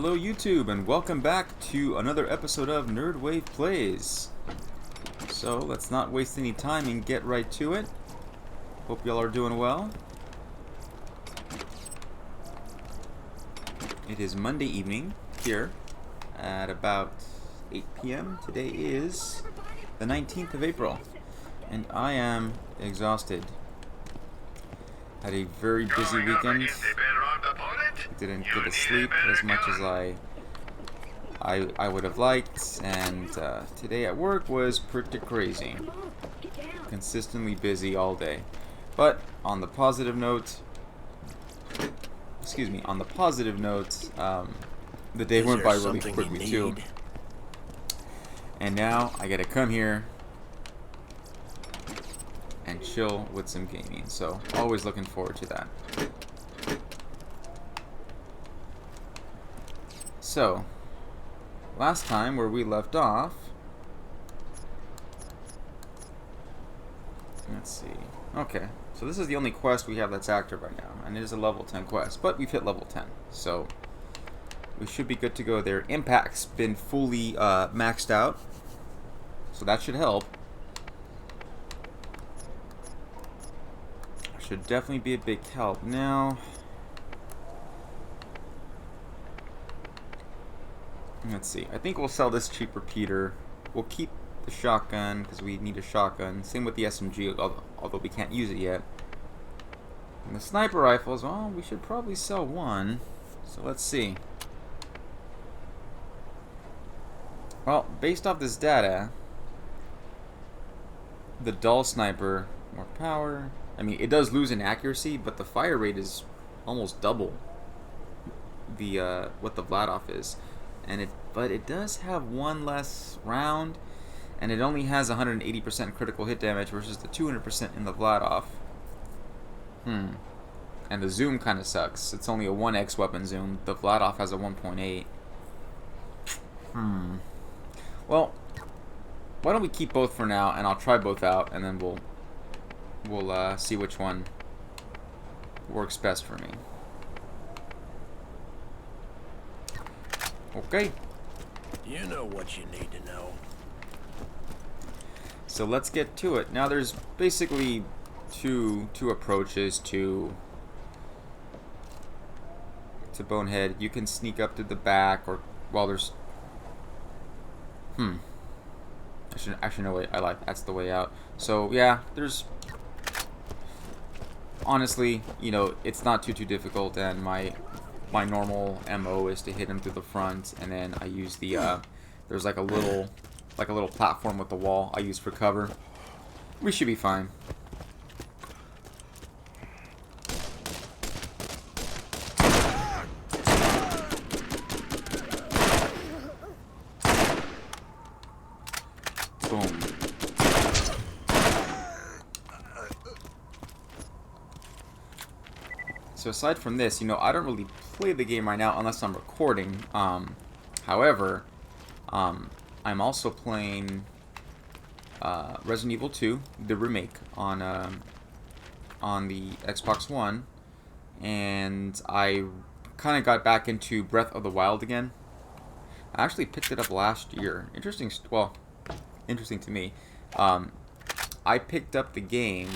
Hello YouTube, and welcome back to another episode of Nerdwave Plays. So let's not waste any time and get right to it. Hope y'all are doing well. It is Monday evening here at about 8 p.m. Today is the 19th of April, and I am exhausted. Had a very busy weekend. Didn't get to sleep as much as I would have liked, and today at work was pretty crazy. Consistently busy all day. But on the positive note, the day went by really quickly too. And now I gotta come here and chill with some gaming, so always looking forward to that. So, last time where we left off, let's see, okay, so this is the only quest we have that's active right now, and it is a level 10 quest, but we've hit level 10, so we should be good to go there. Impact's been fully maxed out, so that should help. Should definitely be a big help. Now, let's see. I think we'll sell this cheap repeater. We'll keep the shotgun because we need a shotgun. Same with the SMG, although we can't use it yet. And the sniper rifles, well, we should probably sell one. So let's see. Well, based off this data, the dull sniper, more power. I mean, it does lose in accuracy, but the fire rate is almost double the what the Vladof is. But it does have one less round, and it only has 180% critical hit damage versus the 200% in the Vladof. And the zoom kind of sucks. It's only a 1x weapon zoom. The Vladof has a 1.8. Well, why don't we keep both for now, and I'll try both out, and then we'll see which one works best for me. Okay. You know what you need to know. So let's get to it. Now there's basically two approaches to Bonehead. You can sneak up to the back, or there's actually no, wait, that's the way out. So yeah, there's honestly, you know, it's not too difficult, and my normal MO is to hit him through the front, and then I use the there's like a little platform with the wall I use for cover. We should be fine. Boom. So aside from this, you know, I don't really play the game right now unless I'm recording. However, I'm also playing Resident Evil 2, the remake, on the Xbox One, and I kind of got back into Breath of the Wild again. I actually picked it up last year. Interesting to me. I picked up the game.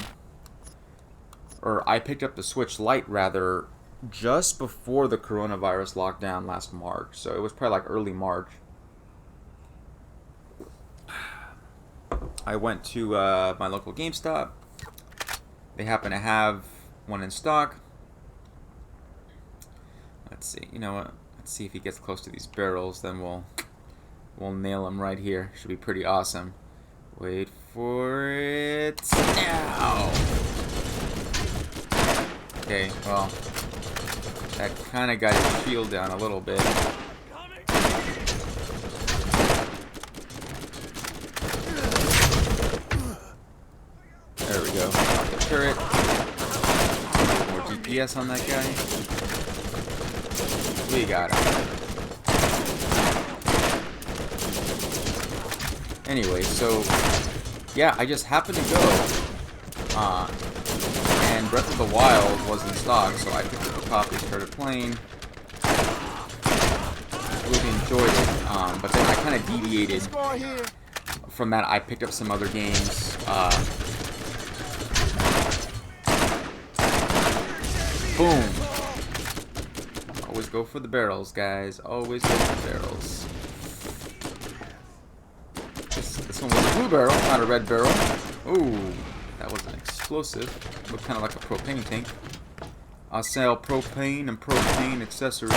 Or I picked up the Switch Lite, rather, just before the coronavirus lockdown last March. So it was probably like early March. I went to my local GameStop. They happen to have one in stock. Let's see. You know what? Let's see if he gets close to these barrels. Then we'll nail him right here. Should be pretty awesome. Wait for it now. Okay, well, that kind of got his shield down a little bit. There we go. Off the turret. More DPS on that guy. We got him. Anyway, so, yeah, I just happened to go, and Breath of the Wild was in stock, so I picked up a copy, started playing. enjoyed it. But then I kind of deviated from that. I picked up some other games. Boom. Always go for the barrels, guys. Always go for the barrels. This one was a blue barrel, not a red barrel. Ooh, that was an explosive. Looked kind of like a propane tank. I sell propane and propane accessories.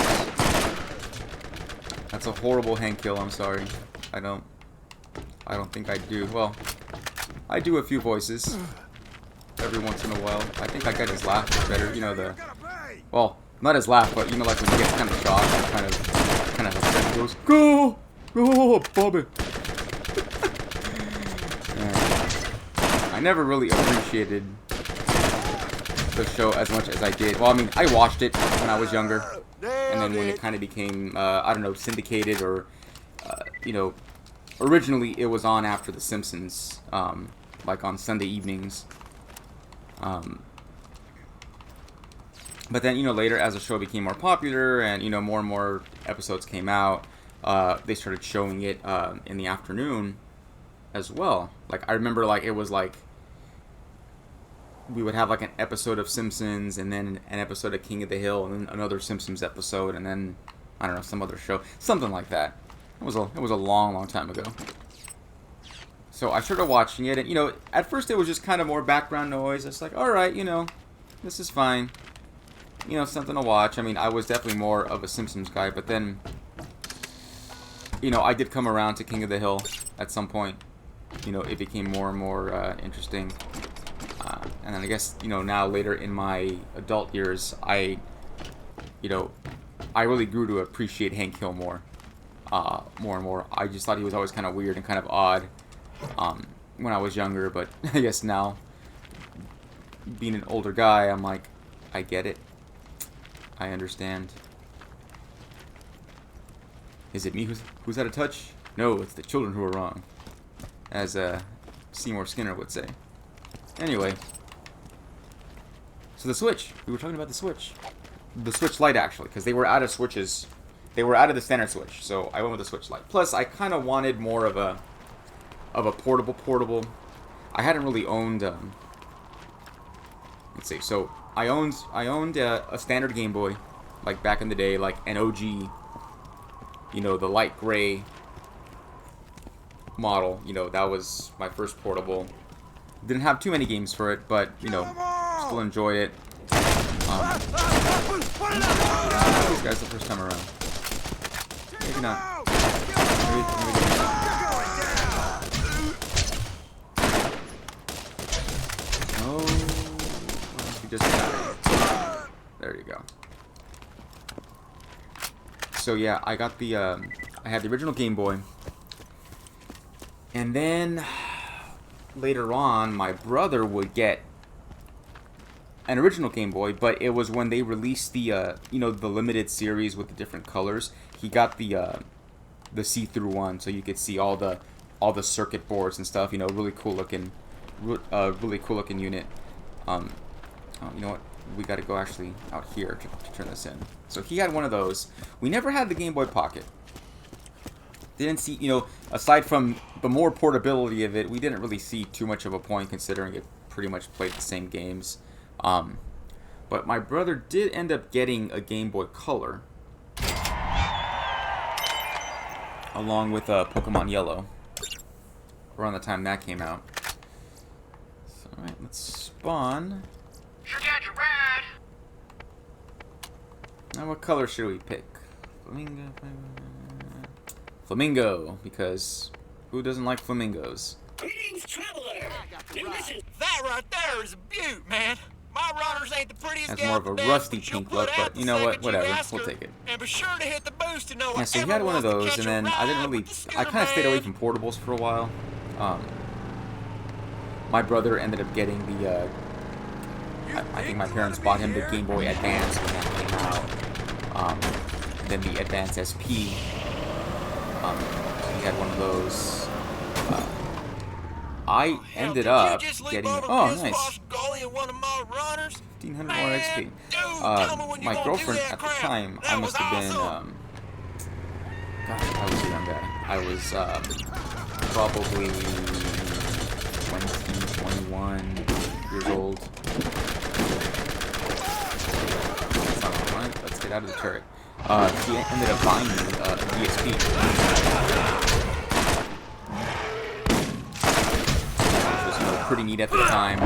That's a horrible hand kill. I'm sorry. I don't think I do. Well, I do a few voices every once in a while. I think I got his laugh better. You know, the, well, not his laugh, but you know, like when he gets kind of shocked and kind of upset, he goes, "Go, Bobby." I never really appreciated the show as much as I did. Well, I mean, I watched it when I was younger, and then when it kind of became, I don't know, syndicated or, you know, originally it was on after The Simpsons, like on Sunday evenings. But then, you know, later as the show became more popular and, you know, more and more episodes came out, they started showing it in the afternoon as well. Like, I remember, like, it was like we would have like an episode of Simpsons and then an episode of King of the Hill and then another Simpsons episode and then, I don't know, some other show, something like that. It was a long time ago. So I started watching it, and you know, at first it was just kind of more background noise. It's like, all right, you know, this is fine, you know, something to watch. I mean, I was definitely more of a Simpsons guy, but then, you know, I did come around to King of the Hill at some point. You know, it became more and more interesting. And then I guess, you know, now later in my adult years, I really grew to appreciate Hank Hill more and more. I just thought he was always kind of weird and kind of odd when I was younger, but I guess now, being an older guy, I'm like, I get it. I understand. Is it me who's out of touch? No, it's the children who are wrong, as Seymour Skinner would say. Anyway, so the Switch. We were talking about the Switch. The Switch Lite, actually, because they were out of Switches. They were out of the standard Switch, so I went with the Switch Lite. Plus, I kind of wanted more of a portable. I hadn't really owned. Let's see. So I owned a standard Game Boy, like back in the day, like an OG. You know, the light gray model. You know, that was my first portable. Didn't have too many games for it, but, you know, still enjoyed it. These guys the first time around. Maybe not. Maybe oh, we just got it. There you go. So yeah, I got the I had the original Game Boy, and then later on, my brother would get an original Game Boy, but it was when they released the, you know, the limited series with the different colors. He got the see-through one, so you could see all the circuit boards and stuff. You know, really cool looking unit. You know what? We got to go actually out here to turn this in. So he had one of those. We never had the Game Boy Pocket. Didn't see, you know, aside from the more portability of it, we didn't really see too much of a point considering it pretty much played the same games. But my brother did end up getting a Game Boy Color along with Pokemon Yellow around the time that came out. So, alright, let's spawn. Now what color should we pick? Flamingo, because who doesn't like flamingos? Greetings, traveler. That right there is a beaut, man. My runners ain't the prettiest. Has more of a rusty pink look, but you know what? Whatever, we'll take it. And be sure to hit the boost to know. Yeah, so he had one of those, and then I kind of stayed away from portables for a while. My brother ended up getting the. I think my parents bought him the Game Boy Advance when that came out. Then the Advance SP. He had one of those. I ended up getting. Oh, nice. 1,500 more XP. My girlfriend at the time, I must have been. gosh, I was a young guy. I was probably 20, 21 years old. That's not right. Let's get out of the turret. He ended up buying me a DSP. Which was, you know, pretty neat at the time.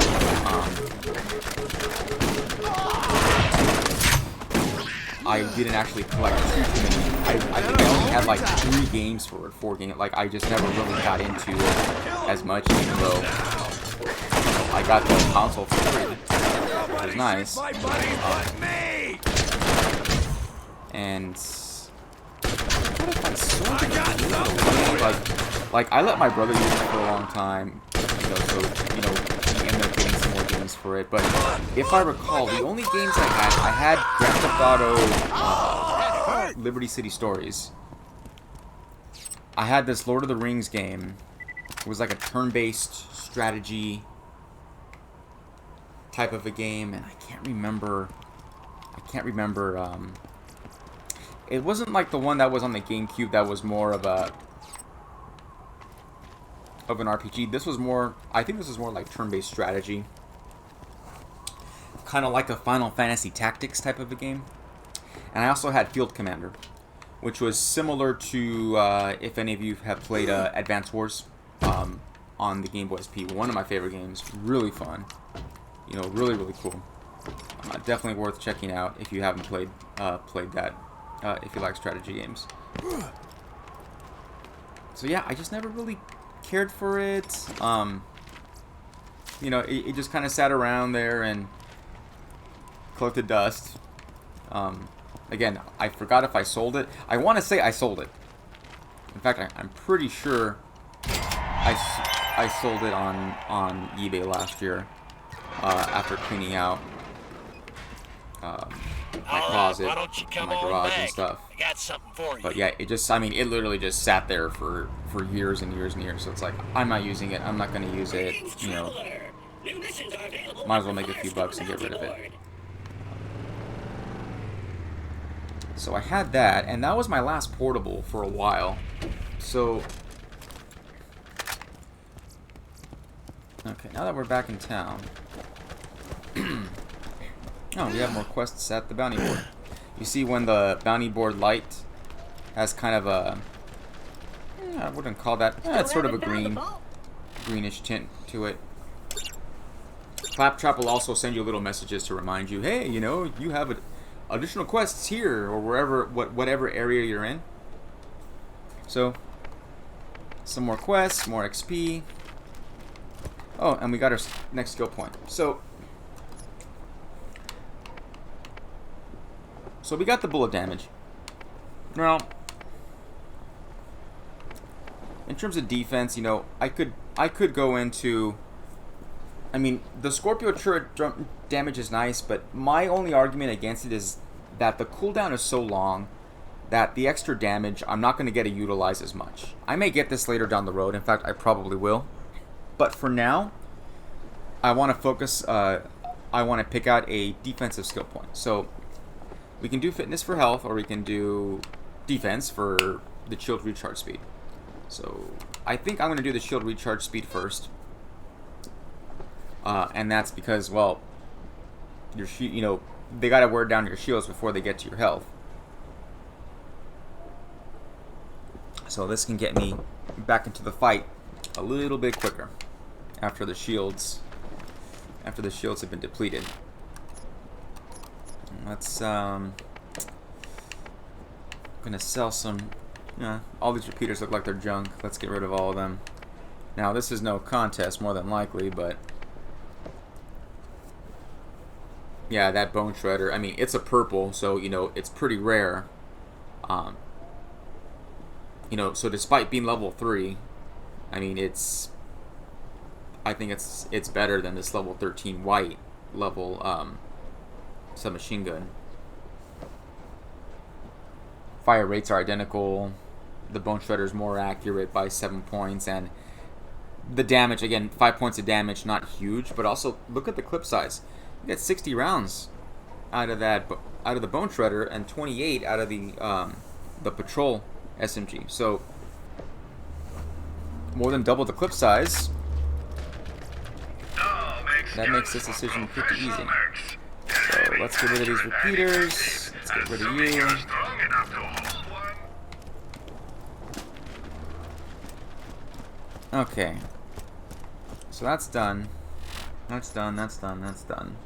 I didn't actually collect too many. I think I only had like 3 games for it, 4 games. Like, I just never really got into it as much, even though, you know, I got the console for free, which was nice. And what if I sold it? Like I let my brother use it for a long time, you know, so, you know, he ended up getting some more games for it. But if I recall, the only games I had Grand Theft Auto, Liberty City Stories. I had this Lord of the Rings game. It was like a turn-based strategy type of a game, and I can't remember. It wasn't like the one that was on the GameCube that was more of an RPG. This was more, I think this was more like turn-based strategy. Kind of like a Final Fantasy Tactics type of a game. And I also had Field Commander, which was similar to, if any of you have played Advance Wars on the Game Boy SP. One of my favorite games. Really fun. You know, really, really cool. Definitely worth checking out if you haven't played that. If you like strategy games. So yeah, I just never really cared for it. You know, it just kind of sat around there and collected dust. Again, I forgot if I sold it. I want to say I sold it. In fact, I'm pretty sure I sold it on eBay last year after cleaning out my closet, and my garage and stuff. I got something for you. But yeah, it just, I mean, it literally just sat there for years and years and years. So it's like, I'm not using it. I'm not going to use it. You know, might as well make a few bucks and get rid of it. So I had that, and that was my last portable for a while. So, okay, now that we're back in town. Oh, we have more quests at the bounty board. You see when the bounty board light has kind of a, I wouldn't call that, it's sort of a greenish tint to it. Claptrap will also send you little messages to remind you, hey, you know, you have additional quests here, or wherever, whatever area you're in. So, some more quests, more XP. Oh, and we got our next skill point. So we got the bullet damage. Now, in terms of defense, you know, I could go into, I mean, the Scorpio turret damage is nice, but my only argument against it is that the cooldown is so long that the extra damage I'm not going to get to utilize as much. I may get this later down the road. In fact, I probably will. But for now, I want to focus, I want to pick out a defensive skill point. So we can do fitness for health, or we can do defense for the shield recharge speed. So I think I'm going to do the shield recharge speed first. And that's because, well, you know, they got to wear down your shields before they get to your health. So this can get me back into the fight a little bit quicker after the shields have been depleted. Let's gonna sell some. All these repeaters look like they're junk. Let's get rid of all of them. Now this is no contest, more than likely, but yeah, that bone shredder. I mean, it's a purple, so you know it's pretty rare. You know, so despite being level 3, I mean I think it's better than this level 13 white level submachine gun. Fire rates are identical. The bone shredder is more accurate by 7 points, and the damage, again, 5 points of damage, not huge, but also look at the clip size. You get 60 rounds out of the bone shredder, and 28 out of the patrol SMG. So more than double the clip size. That makes this decision pretty easy. So let's get rid of these repeaters. Let's get rid of you. Okay. So that's done. That's done, that's done, that's done.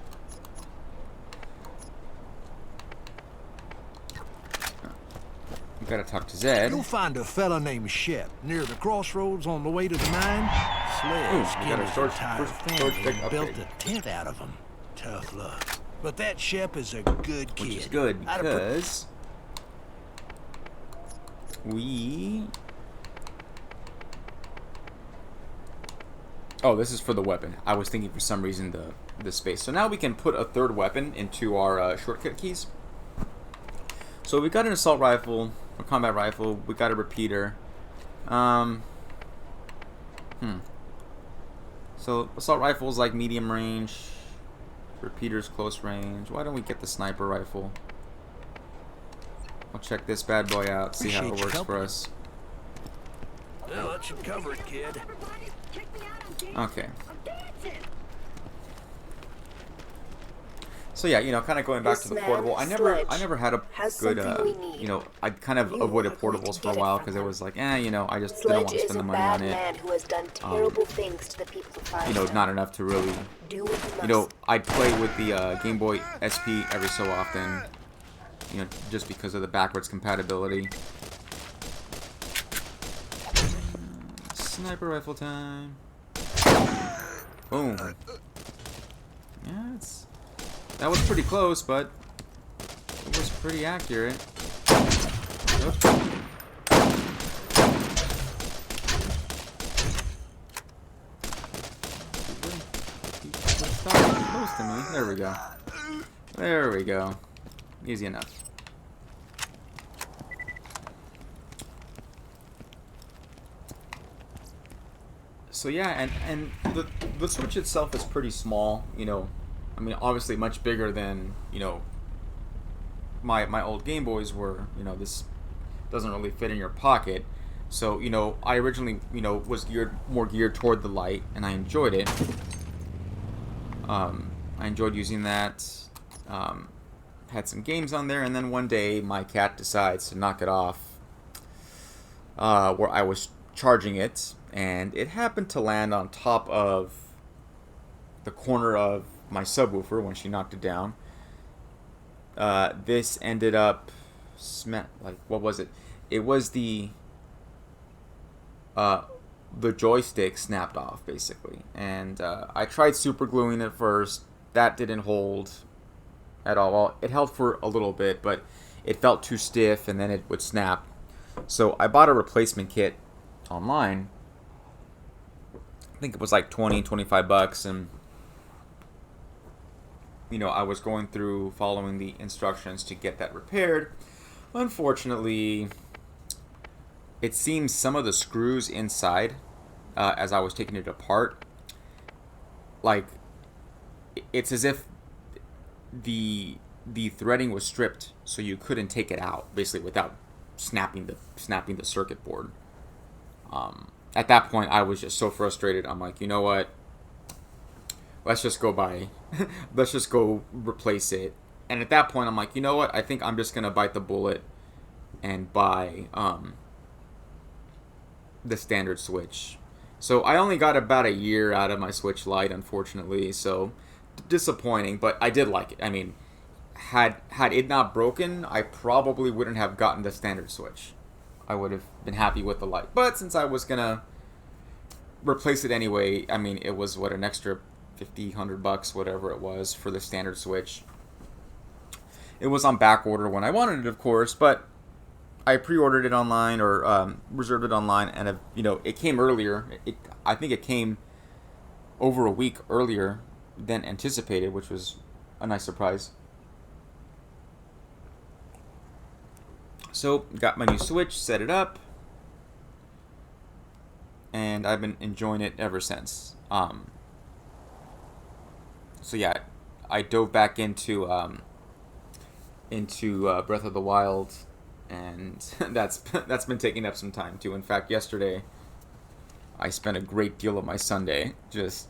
We gotta talk to Zed. You'll find a fella named Shep near the crossroads on the way to the mine. Ooh, Sledge we got a killed storage- his entire storage family deck and built upgrade. a tent out of him. Tough luck. But that Shep is a good kid. Which is good I'd because we... Oh, this is for the weapon. I was thinking for some reason the space. So now we can put a third weapon into our shortcut keys. So we got an assault rifle, a combat rifle. We got a repeater. So assault rifles like medium range. Repeaters close range. Why don't we get the sniper rifle? I'll check this bad boy out, see how it Appreciate your works help. for us. Well, that should cover it, kid. Okay. So yeah, you know, kind of going back to the portable. I never had a good, you know, I kind of avoided portables for a while because it was like, you know, I just didn't want to spend the money on it. Who has done terrible things to the people of You know, Firestone. not enough to really, Do what you you know, must. I'd play with the Game Boy SP every so often, you know, just because of the backwards compatibility. Sniper rifle time. Boom. Yeah, that was pretty close, but it was pretty accurate. Oops. Stop getting close to me. There we go. There we go. Easy enough. So yeah, and the Switch itself is pretty small, you know. I mean, obviously much bigger than, you know, my old Game Boys were. You know, this doesn't really fit in your pocket. So, you know, I originally, you know, was more geared toward the light, and I enjoyed it. I enjoyed using that. Had some games on there, and then one day my cat decides to knock it off where I was charging it, and it happened to land on top of the corner of my subwoofer when she knocked it down. This ended up what was it? It was the joystick snapped off basically, and I tried super gluing it first. That didn't hold at all. Well, it held for a little bit, but it felt too stiff, and then it would snap. So I bought a replacement kit online. I think it was like 25 bucks, and you know, I was going through following the instructions to get that repaired. Unfortunately, it seems some of the screws inside, as I was taking it apart, like, it's as if the threading was stripped, so you couldn't take it out, basically, without snapping the circuit board. At that point, I was just so frustrated. I'm like, you know what? Let's just go let's just go replace it. And at that point, I'm like, you know what? I think I'm just gonna bite the bullet and buy the standard Switch. So I only got about a year out of my Switch Lite, unfortunately. So disappointing, but I did like it. I mean, had it not broken, I probably wouldn't have gotten the standard Switch. I would have been happy with the Lite. But since I was gonna replace it anyway, I mean, it was an extra $50-$100, whatever it was, for the standard Switch. It was on back order when I wanted it, of course, but I pre-ordered it online, or reserved it online, and you know, it came earlier. I think it came over a week earlier than anticipated, which was a nice surprise. So, got my new Switch, set it up, and I've been enjoying it ever since. So yeah, I dove back into Breath of the Wild and that's been taking up some time too. In fact, yesterday I spent a great deal of my Sunday just,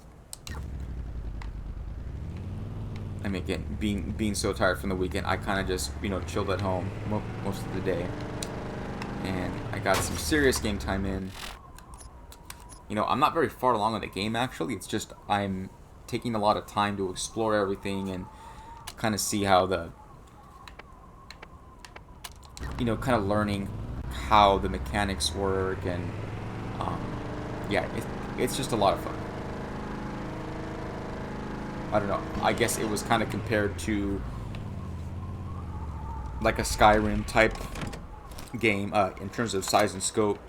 I mean, again, being so tired from the weekend, I kind of just, you know, chilled at home most of the day, and I got some serious game time in. You know, I'm not very far along in the game, actually. It's just I'm taking a lot of time to explore everything and kind of see how the, you know, kind of learning how the mechanics work, and yeah, it's just a lot of fun. I don't know, I guess it was kind of compared to like a Skyrim type game in terms of size and scope.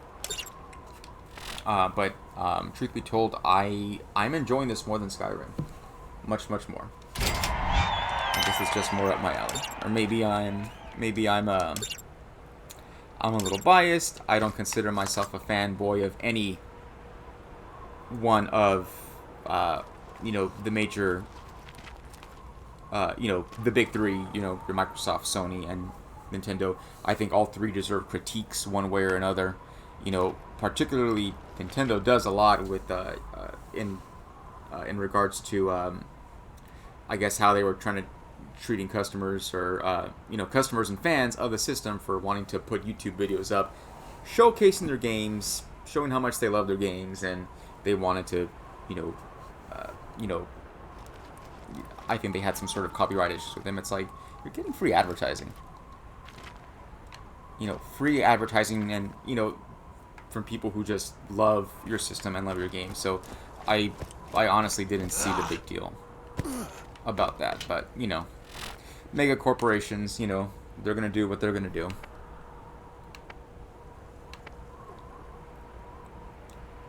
But truth be told, I'm enjoying this more than Skyrim. Much more. I guess it's just more up my alley. Or maybe I'm a little biased. I don't consider myself a fanboy of any one of you know, the major you know, the big three, you know, your Microsoft, Sony, and Nintendo. I think all three deserve critiques one way or another. You know, particularly Nintendo does a lot with in regards to I guess how they were treating customers, or you know, customers and fans of the system for wanting to put YouTube videos up, showcasing their games, showing how much they love their games, and they wanted to, you know, I think they had some sort of copyright issues with them. It's like, you're getting free advertising. You know, free advertising, and, you know, from people who just love your system and love your game. So I honestly didn't see the big deal about that. But, you know, mega corporations, you know, they're going to do what they're going to do.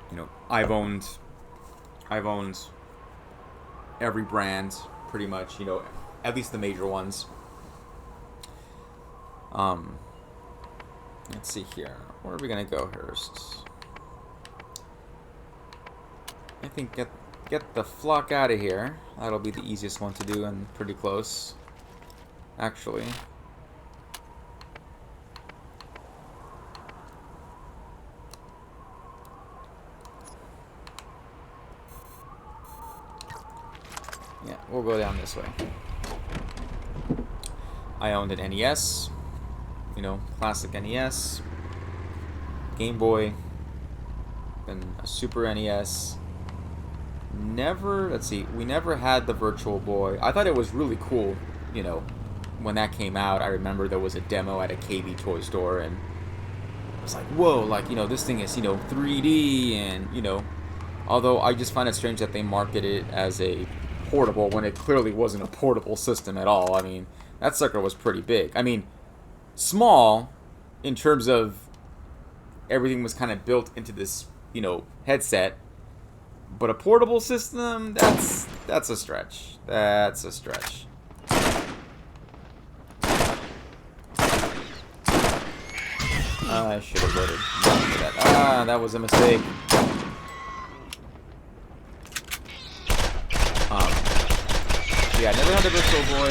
You know, I've owned every brand pretty much, you know, at least the major ones. Let's see here. Where are we gonna go first? I think get the flock out of here. That'll be the easiest one to do, and pretty close, actually. Yeah, we'll go down this way. I owned an NES, you know, classic NES, Game Boy, then a Super NES. We never had the Virtual Boy. I thought it was really cool, you know, when that came out. I remember there was a demo at a KB toy store, and I was like, whoa, like, you know, this thing is, you know, 3D, and, you know, although I just find it strange that they market it as a portable when it clearly wasn't a portable system at all. I mean, that sucker was pretty big. I mean, small in terms of everything was kind of built into this, you know, headset, but a portable system, that's a stretch. That's a stretch. I should have voted for that. Ah, that was a mistake. Yeah, I never had the Virtual Boy.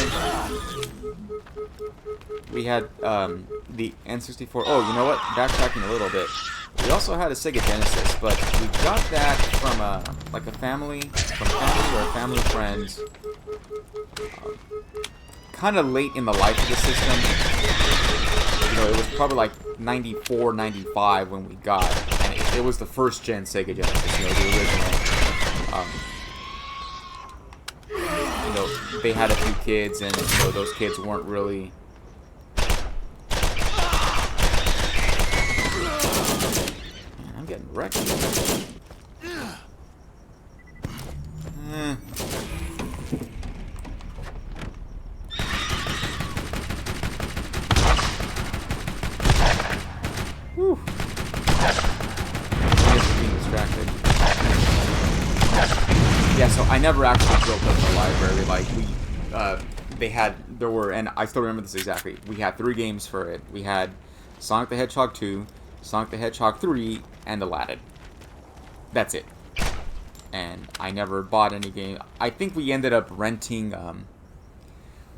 We had the N64. Oh, you know what? Backtracking a little bit. We also had a Sega Genesis, but we got that from a family or a family friend. Kind of late in the life of the system. You know, it was probably like 94, 95 when we got it. And it was the first gen Sega Genesis, you know, the original. You know, they had a few kids, and, you know, those kids weren't really... Man, I'm getting wrecked. Whew. I guess we're being distracted. Yeah, so I never actually built up the library. Like, and I still remember this exactly. We had 3 games for it. We had Sonic the Hedgehog 2, Sonic the Hedgehog 3, and Aladdin. That's it. And I never bought any game. I think we ended up renting,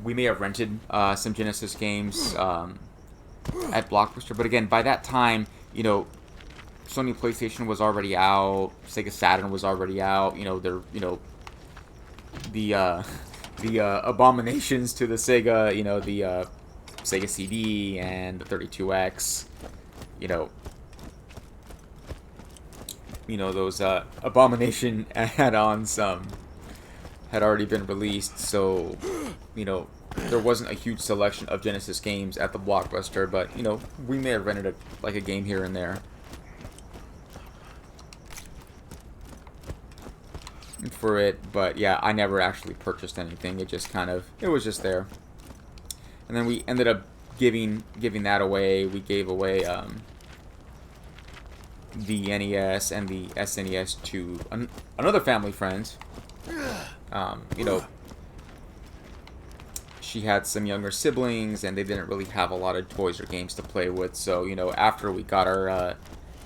we may have rented some Genesis games. at Blockbuster. But again, by that time, you know, Sony PlayStation was already out, Sega Saturn was already out. You know, the abominations to the Sega, you know, the Sega CD and the 32X, you know, those abomination add-ons had already been released, so, you know, there wasn't a huge selection of Genesis games at the Blockbuster, but, you know, we may have rented a game here and there for it, but yeah, I never actually purchased anything. It just it was just there. And then we ended up giving that away. We gave away the NES and the SNES to another family friend. You know, she had some younger siblings, and they didn't really have a lot of toys or games to play with. So, you know, after we got our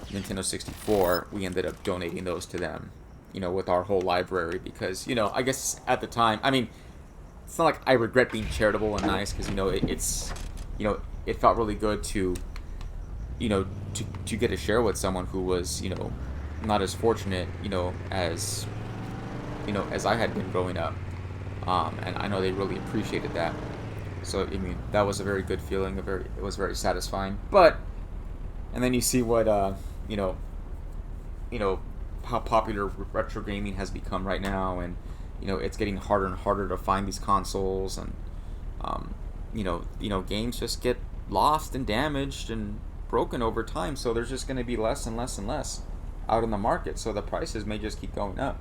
Nintendo 64, we ended up donating those to them, you know, with our whole library, because, you know, I guess at the time, I mean, it's not like I regret being charitable and nice, because, you know, it's, you know, it felt really good to, you know, to get to share with someone who was, you know, not as fortunate, you know, as I had been growing up. And I know they really appreciated that. So, I mean, that was a very good feeling. It was very satisfying. But, and then you see what, you know, how popular retro gaming has become right now, and, you know, it's getting harder and harder to find these consoles, and, you know, games just get lost and damaged and broken over time. So there's just going to be less and less and less out in the market. So the prices may just keep going up.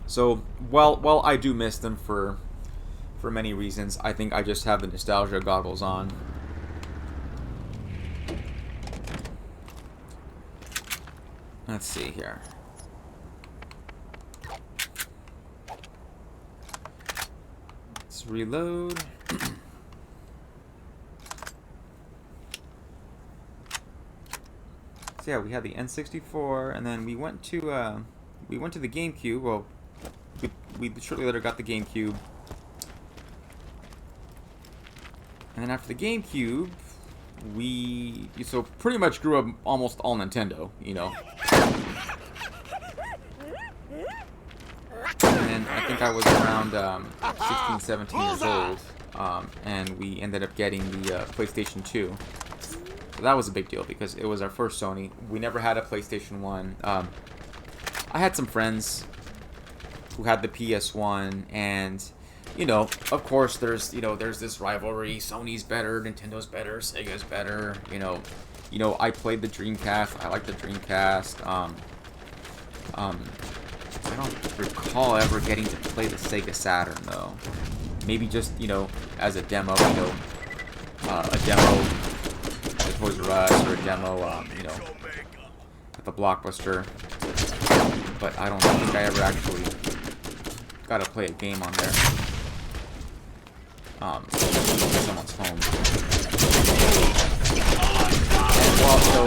So, while I do miss them for many reasons, I think I just have the nostalgia goggles on. Let's see here. Let's reload. So yeah, we had the N64, and then we went to the GameCube. Well, we shortly later got the GameCube, and then after the GameCube, we pretty much grew up almost all Nintendo, you know. And I think I was around 16, 17 years old, and we ended up getting the PlayStation 2. So that was a big deal because it was our first Sony. We never had a PlayStation 1. I had some friends who had the PS1, and, you know, of course, there's this rivalry. Sony's better, Nintendo's better, Sega's better. You know, I played the Dreamcast. I like the Dreamcast. I don't recall ever getting to play the Sega Saturn though. Maybe just, you know, as a demo. You know, a demo at Toys R Us, or a demo, you know, at the Blockbuster. But I don't think I ever actually got to play a game on there. Someone's home. And well, so,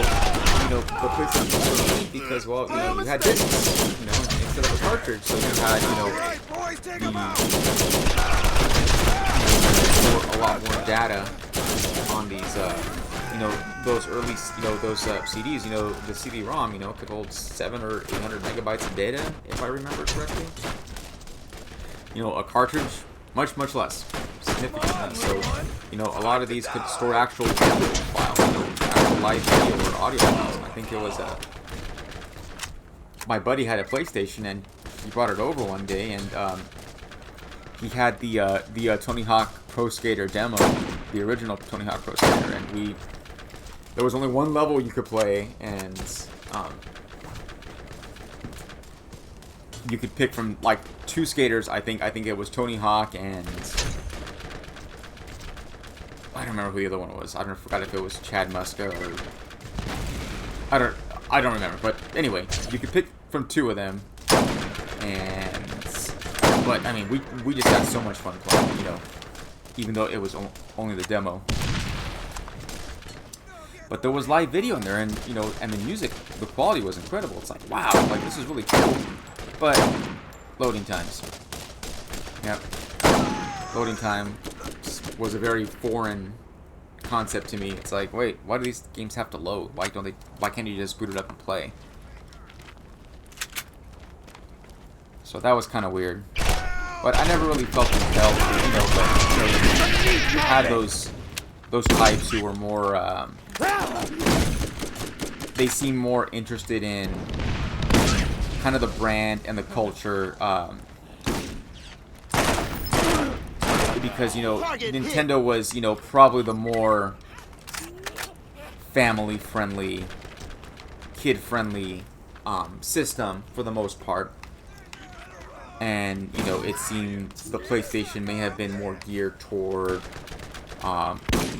you know, the PlayStation was so neat because, well, you know, you had discs, you know, instead of a cartridge. So you had, you know, a lot more data on these, you know, those early, you know, those CDs. You know, the CD-ROM, you know, could hold 700 or 800 megabytes of data, if I remember correctly. You know, a cartridge, much less, significantly less. So, you know, a lot of these could store actual video files, you know, actual live video or audio files. And I think it was my buddy had a PlayStation, and he brought it over one day, and he had the Tony Hawk Pro Skater demo, the original Tony Hawk Pro Skater, and there was only one level you could play, and you could pick from like two skaters. I think it was Tony Hawk, and I don't remember who the other one was. I forgot if it was Chad Muska or I don't remember. But anyway, you could pick from two of them, but I mean, we just had so much fun playing, you know, even though it was only the demo. But there was live video in there, and, you know, and the music, the quality was incredible. It's like, wow, like, this is really cool. But loading times. Yep. Loading time was a very foreign concept to me. It's like, wait, why do these games have to load? Why can't you just boot it up and play? So that was kind of weird. But I never really felt compelled to, you know, but you had those types who were more, they seem more interested in kind of the brand and the culture, because, you know, Nintendo was, you know, probably the more family-friendly, kid-friendly system for the most part. And, you know, it seems the PlayStation may have been more geared toward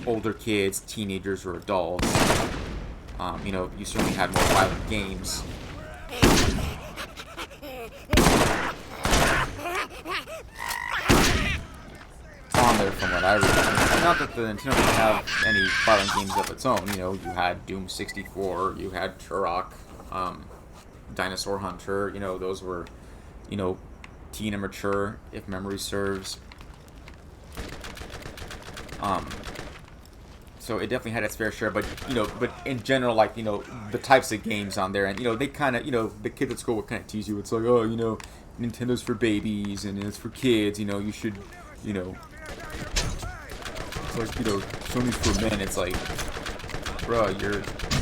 older kids, teenagers, or adults. You know, you certainly had more violent games. On there from what I remember. Not that the Nintendo didn't have any violent games of its own. You know, you had Doom 64, you had Turok, Dinosaur Hunter. You know, those were, you know, teen and mature, if memory serves. So it definitely had its fair share, but, you know, but in general, like, you know, the types of games on there, and, you know, they kind of, you know, the kids at school would kind of tease you. It's like, oh, you know, Nintendo's for babies, and it's for kids, you know, you should, you know, it's like, you know, Sony's for men. It's like, bro,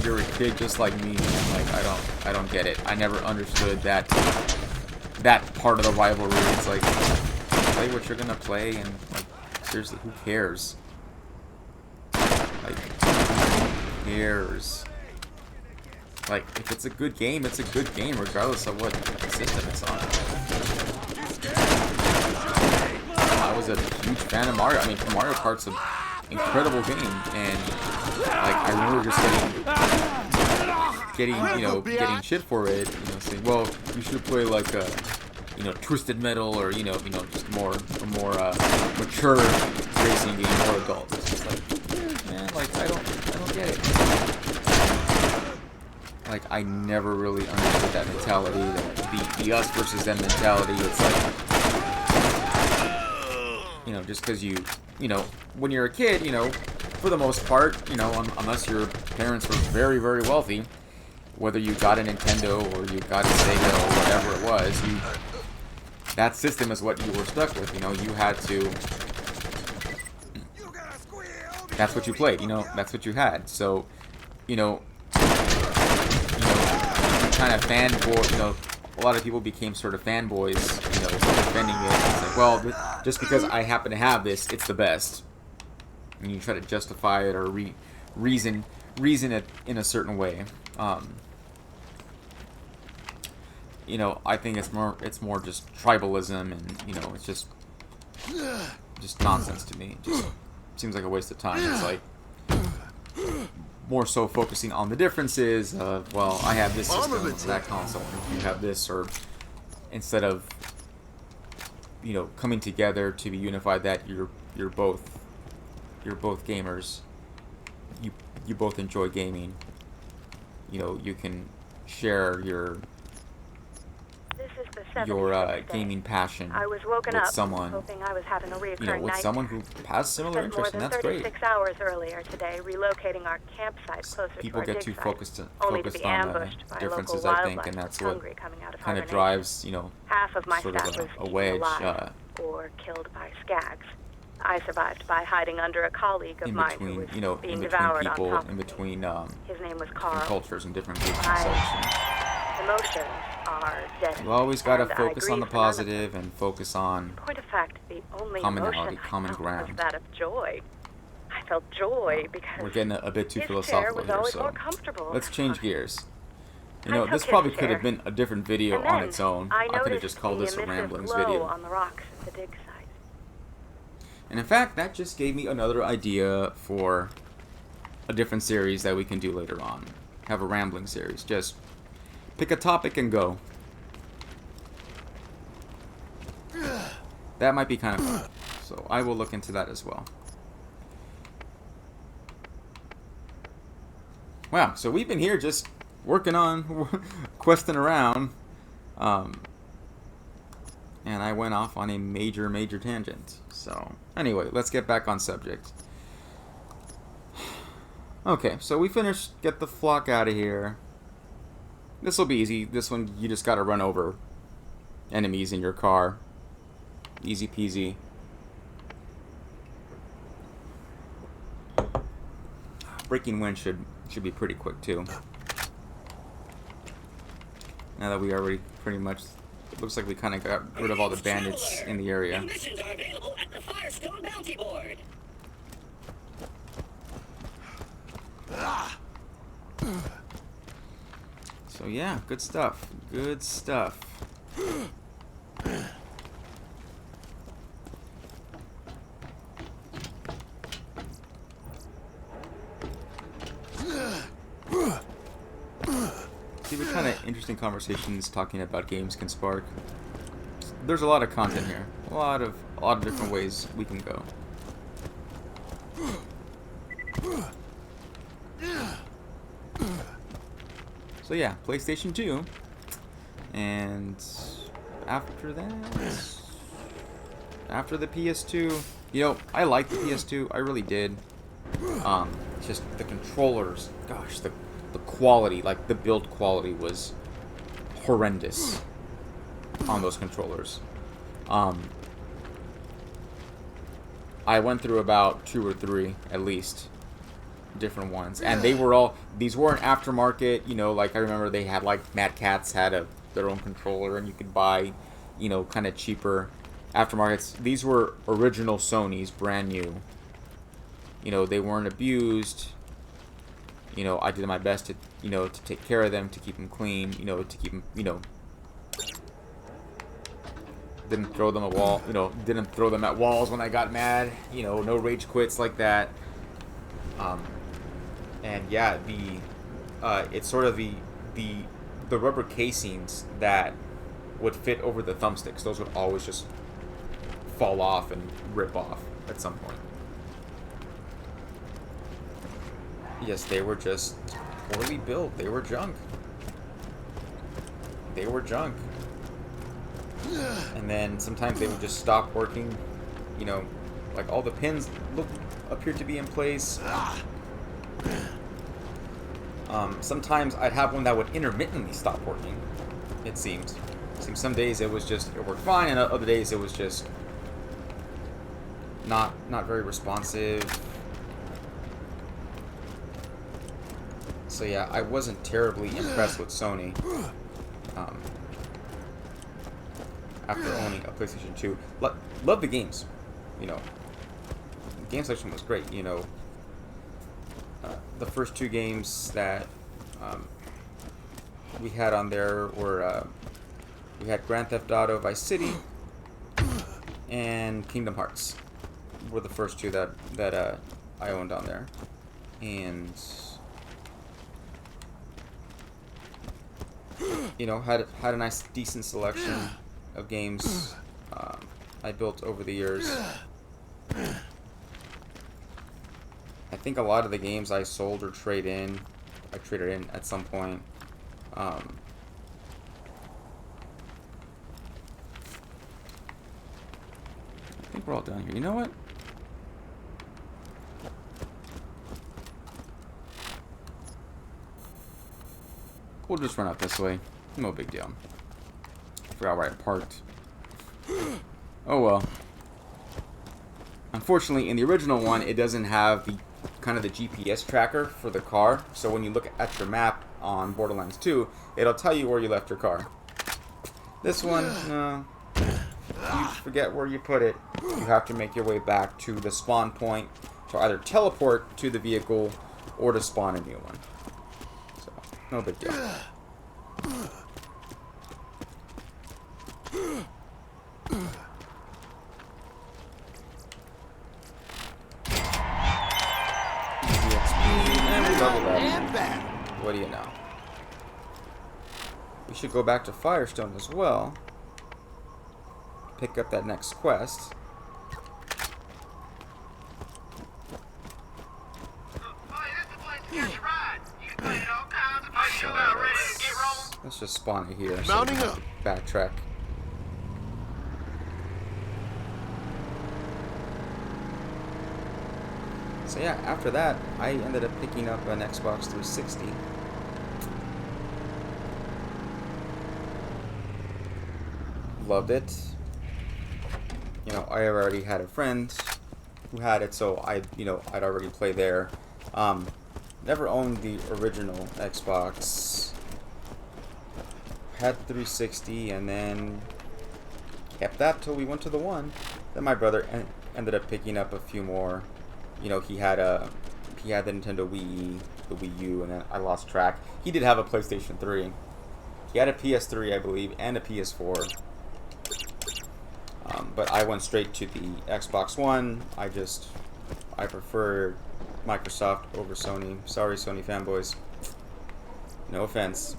you're a kid just like me, man. Like, I don't get it. I never understood that part of the rivalry. It's like, play what you're gonna play, and, like, seriously, who cares? Like, who cares? Like, if it's a good game, it's a good game, regardless of what system it's on. I was a huge fan of Mario. I mean, Mario Kart's an incredible game, and, like, I remember just getting shit for it, you know, saying, well, you should play, like, you know, Twisted Metal, or, you know, just a more mature racing game, more adult. It's just like, man, like, I don't get it. Like, I never really understood that mentality, the us versus them mentality. It's like, you know, just because you know, when you're a kid, you know, for the most part, you know, unless your parents were very, very wealthy, whether you got a Nintendo or you got a Sega or whatever it was, that system is what you were stuck with. You know, you had to. That's what you played. You know, that's what you had. So, you know, kind of fanboy. You know, a lot of people became sort of fanboys. You know, defending it. It's like, well, just because I happen to have this, it's the best. And you try to justify it or reason it in a certain way. You know, I think it's more just tribalism, and, you know, it's just nonsense to me. It just seems like a waste of time. It's like more so focusing on the differences of, well, I have this system, that console, and you have this, or instead of, you know, coming together to be unified, that you're both gamers, you both enjoy gaming. You know, you can share your gaming passion I was woken with up, someone, hoping I was having a reoccurring you know, with nightmare. someone who has similar interests, and that's great. 36 hours earlier today, relocating our campsite closer People to our get too dig focused site, on only to be ambushed by differences, local I think, and wildlife that's what hungry coming out of kind of hibernation. drives, you know, Half of my sort staff of was a eaten wedge alive or killed by skags. I survived by hiding under a colleague of in mine who between, was you know, being in between devoured on people, top in of me. between His name was different Carl. cultures and different groups and such. Emotions are dead. You always got to and I focus on the grieve for none of them. positive and focus on In point of fact, the only commonality, emotion common I felt ground. was that of joy. I felt joy because We're getting a bit too his chair philosophical was here, always so more comfortable. let's change gears. You I know, took this his probably could chair, have been a different video and on then its own. I I could have noticed just called the this a emissive ramblings glow video. on the rocks at the dig site. And in fact, that just gave me another idea for a different series that we can do later on. Have a rambling series. Just pick a topic and go. That might be kind of fun. So I will look into that as well. Wow, so we've been here just working on, questing around. And I went off on a major tangent. So, anyway, let's get back on subject. Okay, so we finished. Get the flock out of here. This will be easy. This one, you just gotta run over enemies in your car. Easy peasy. Breaking wind should be pretty quick too. Now that we already pretty much, it looks like we kind of got rid of all the bandits in the area. Missions are available at the Firestone Bounty Board. So yeah, good stuff. Good stuff. See what kind of interesting conversations talking about games can spark. There's a lot of content here. A lot of different ways we can go. So yeah, PlayStation 2. And after that, after the PS2, you know, I liked the PS2. I really did. Just the controllers, gosh, the quality, like the build quality was horrendous on those controllers. I went through about 2 or 3 at least different ones, and they were all, these weren't aftermarket, you know, like I remember they had, like Mad Catz had their own controller, and you could buy, you know, kind of cheaper aftermarkets. These were original Sonys, brand new. You know, they weren't abused. You know, I did my best to, you know, to take care of them, to keep them clean, you know, to keep them, you know, didn't throw them at wall, you know, didn't throw them at walls when I got mad, you know, no rage quits like that. And yeah, it's sort of the rubber casings that would fit over the thumbsticks. Those would always just fall off and rip off at some point. Yes, they were just poorly built. They were junk. They were junk. And then sometimes they would just stop working. You know, like all the pins appeared to be in place. Sometimes I'd have one that would intermittently stop working. It seemed some days it worked fine, and other days it was just not very responsive. So yeah, I wasn't terribly impressed with Sony after owning a PlayStation 2. Love the games, you know. The game section was great, you know. The first 2 games that we had on there were we had Grand Theft Auto Vice City and Kingdom Hearts were the first 2 that I owned on there, and you know, had a nice decent selection of games I built over the years. I think a lot of the games I sold or traded in at some point. I think we're all done here. You know what? We'll just run out this way. No big deal. Forgot where I parked. Oh well. Unfortunately, in the original one, it doesn't have the kind of the GPS tracker for the car. So when you look at your map on Borderlands 2, it'll tell you where you left your car. This one, no. You forget where you put it. You have to make your way back to the spawn point to either teleport to the vehicle or to spawn a new one. So, no big deal. What do you know? We should go back to Firestone as well. Pick up that next quest. So let's just spawn it here. So we don't have to backtrack. So yeah, after that, I ended up picking up an Xbox 360. Loved it. You know, I already had a friend who had it, so I'd already play there. Never owned the original Xbox. Had 360, and then kept that till we went to the one. Then my brother ended up picking up a few more. You know, he had the Nintendo Wii, the Wii U, and then I lost track. He did have a PlayStation 3. He had a PS3, I believe, and a PS4. But I went straight to the Xbox One. I prefer Microsoft over Sony. Sorry, Sony fanboys. No offense.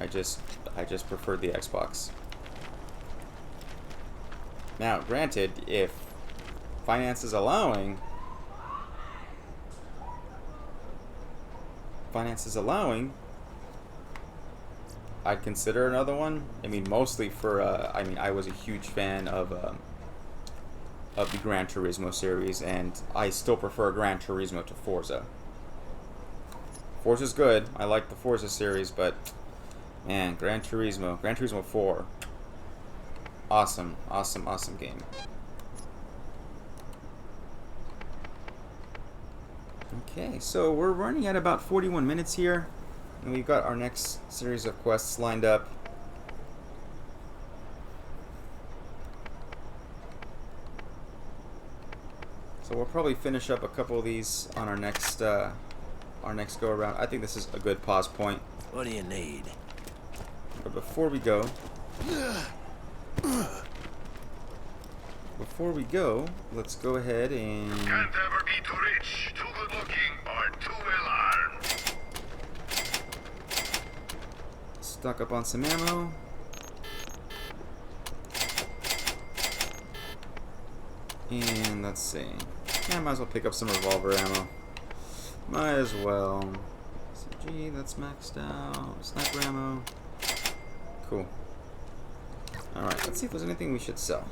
I just prefer the Xbox. Now, granted, if finances allowing, I'd consider another one. I mean, mostly for I was a huge fan of the Gran Turismo series, and I still prefer Gran Turismo to Forza. Forza's good. I like the Forza series, but man, Gran Turismo 4, awesome game. Okay, so we're running at about 41 minutes here, and we've got our next series of quests lined up. So we'll probably finish up a couple of these on our next go around. I think this is a good pause point. What do you need? But before we go, let's go ahead and Can't ever be too rich, too good looking, or too well armed. stock up on some ammo. And let's see. Yeah, might as well pick up some revolver ammo. Might as well. SMG, that's maxed out. Sniper ammo. Cool. Alright, let's see if there's anything we should sell.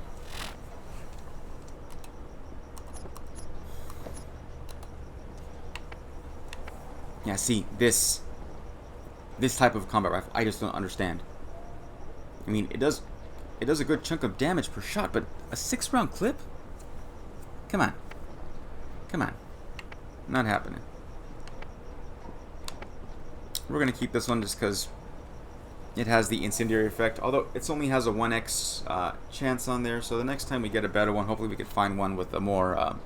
Yeah, see, this type of combat rifle, I just don't understand. I mean, it does a good chunk of damage per shot, but a 6-round clip? Come on. Not happening. We're gonna keep this one just because it has the incendiary effect, although it only has a 1x chance on there, so the next time we get a better one, hopefully we could find one with a more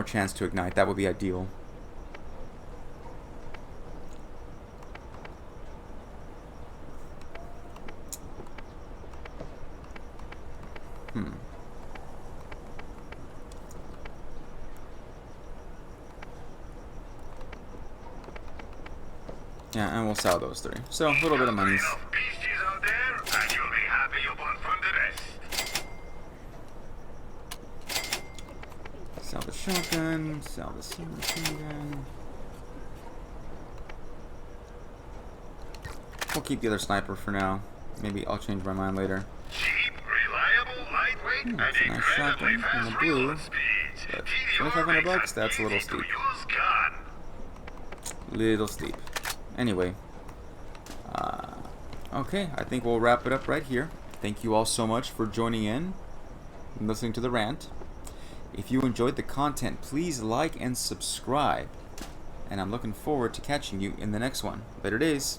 chance to ignite. That would be ideal. Yeah, and we'll sell those 3. So, a little bit of money. Beasties out there, and you'll be happy you bought from the rest. Sell the shotgun, sell the submachine gun. We'll keep the other sniper for now. Maybe I'll change my mind later. Cheap, reliable, lightweight, and That's a nice incredibly shotgun in the fast blue. reload speeds. But TDR 2,500 makes bucks, an that's a little steep. easy-to-use gun. Little steep. Anyway, okay, I think we'll wrap it up right here. Thank you all so much for joining in and listening to the rant. If you enjoyed the content, please like and subscribe. And I'm looking forward to catching you in the next one. Later days.